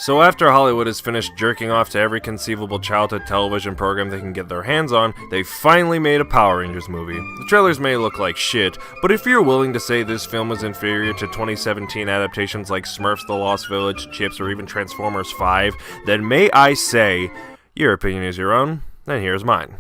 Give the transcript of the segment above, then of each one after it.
So after Hollywood has finished jerking off to every conceivable childhood television program they can get their hands on, they finally made a Power Rangers movie. The trailers may look like shit, but if you're willing to say this film is inferior to 2017 adaptations like Smurfs The Lost Village, Chips, or even Transformers 5, then may I say, your opinion is your own, and here's mine.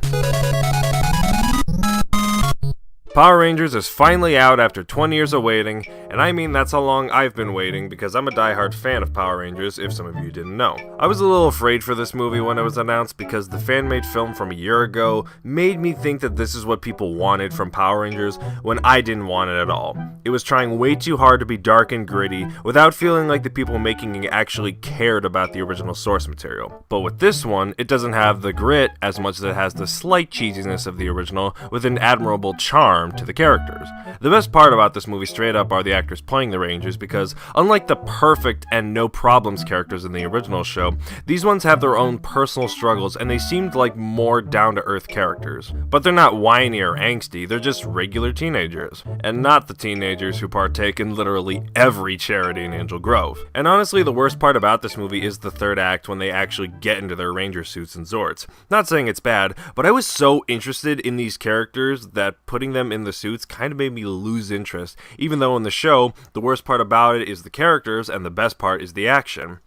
Power Rangers is finally out after 20 years of waiting, and I mean that's how long I've been waiting because I'm a diehard fan of Power Rangers, if some of you didn't know. I was a little afraid for this movie when it was announced because the fan-made film from a year ago made me think that this is what people wanted from Power Rangers when I didn't want it at all. It was trying way too hard to be dark and gritty without feeling like the people making it actually cared about the original source material. But with this one, it doesn't have the grit as much as it has the slight cheesiness of the original with an admirable charm to the characters. The best part about this movie straight up are the actors playing the Rangers because, unlike the perfect and no problems characters in the original show, these ones have their own personal struggles and they seemed like more down-to-earth characters. But they're not whiny or angsty, they're just regular teenagers. And not the teenagers who partake in literally every charity in Angel Grove. And honestly, the worst part about this movie is the third act when they actually get into their Ranger suits and Zords. Not saying it's bad, but I was so interested in these characters that putting them in the suits kind of made me lose interest, even though in the show, the worst part about it is the characters and the best part is the action.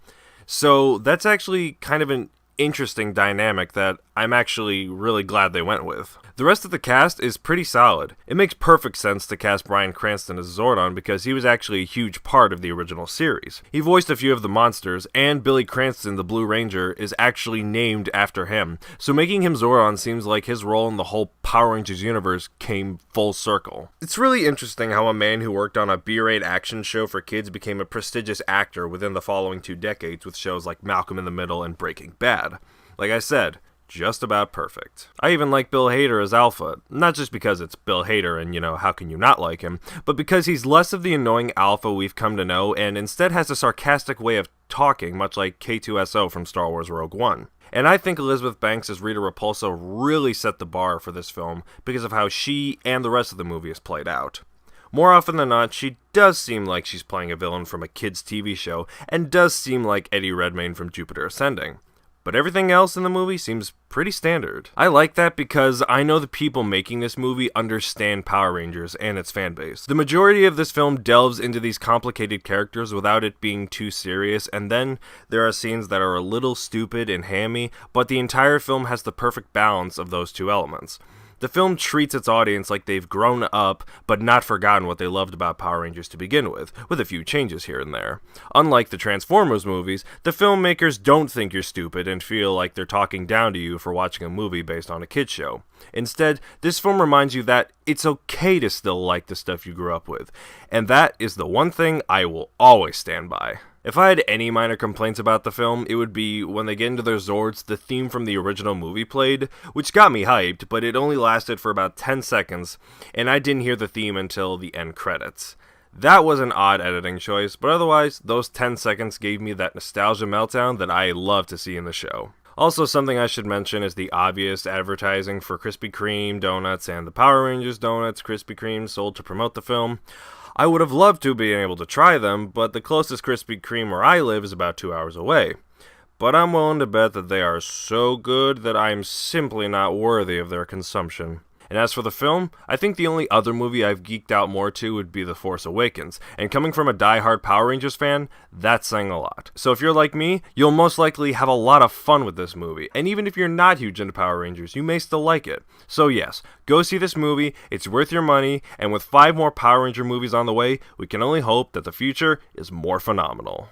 So that's actually kind of an interesting dynamic that I'm actually really glad they went with. The rest of the cast is pretty solid. It makes perfect sense to cast Bryan Cranston as Zordon because he was actually a huge part of the original series. He voiced a few of the monsters, and Billy Cranston, the Blue Ranger, is actually named after him, so making him Zordon seems like his role in the whole Power Rangers universe came full circle. It's really interesting how a man who worked on a B-rate action show for kids became a prestigious actor within the following 2 decades with shows like Malcolm in the Middle and Breaking Bad. Like I said, just about perfect. I even like Bill Hader as Alpha, not just because it's Bill Hader and, how can you not like him, but because he's less of the annoying Alpha we've come to know and instead has a sarcastic way of talking, much like K2SO from Star Wars Rogue One. And I think Elizabeth Banks as Rita Repulsa really set the bar for this film because of how she and the rest of the movie is played out. More often than not, she does seem like she's playing a villain from a kid's TV show and does seem like Eddie Redmayne from Jupiter Ascending. But everything else in the movie seems pretty standard. I like that because I know the people making this movie understand Power Rangers and its fan base. The majority of this film delves into these complicated characters without it being too serious, and then there are scenes that are a little stupid and hammy, but the entire film has the perfect balance of those two elements. The film treats its audience like they've grown up, but not forgotten what they loved about Power Rangers to begin with a few changes here and there. Unlike the Transformers movies, the filmmakers don't think you're stupid and feel like they're talking down to you for watching a movie based on a kid's show. Instead, this film reminds you that it's okay to still like the stuff you grew up with, and that is the one thing I will always stand by. If I had any minor complaints about the film, it would be when they get into their Zords, the theme from the original movie played, which got me hyped, but it only lasted for about 10 seconds, and I didn't hear the theme until the end credits. That was an odd editing choice, but otherwise, those 10 seconds gave me that nostalgia meltdown that I love to see in the show. Also, something I should mention is the obvious advertising for Krispy Kreme donuts and the Power Rangers donuts Krispy Kreme sold to promote the film. I would have loved to be able to try them, but the closest Krispy Kreme where I live is about 2 hours away. But I'm willing to bet that they are so good that I'm simply not worthy of their consumption. And as for the film, I think the only other movie I've geeked out more to would be The Force Awakens, and coming from a die-hard Power Rangers fan, that's saying a lot. So if you're like me, you'll most likely have a lot of fun with this movie, and even if you're not huge into Power Rangers, you may still like it. So yes, go see this movie, it's worth your money, and with 5 more Power Ranger movies on the way, we can only hope that the future is more phenomenal.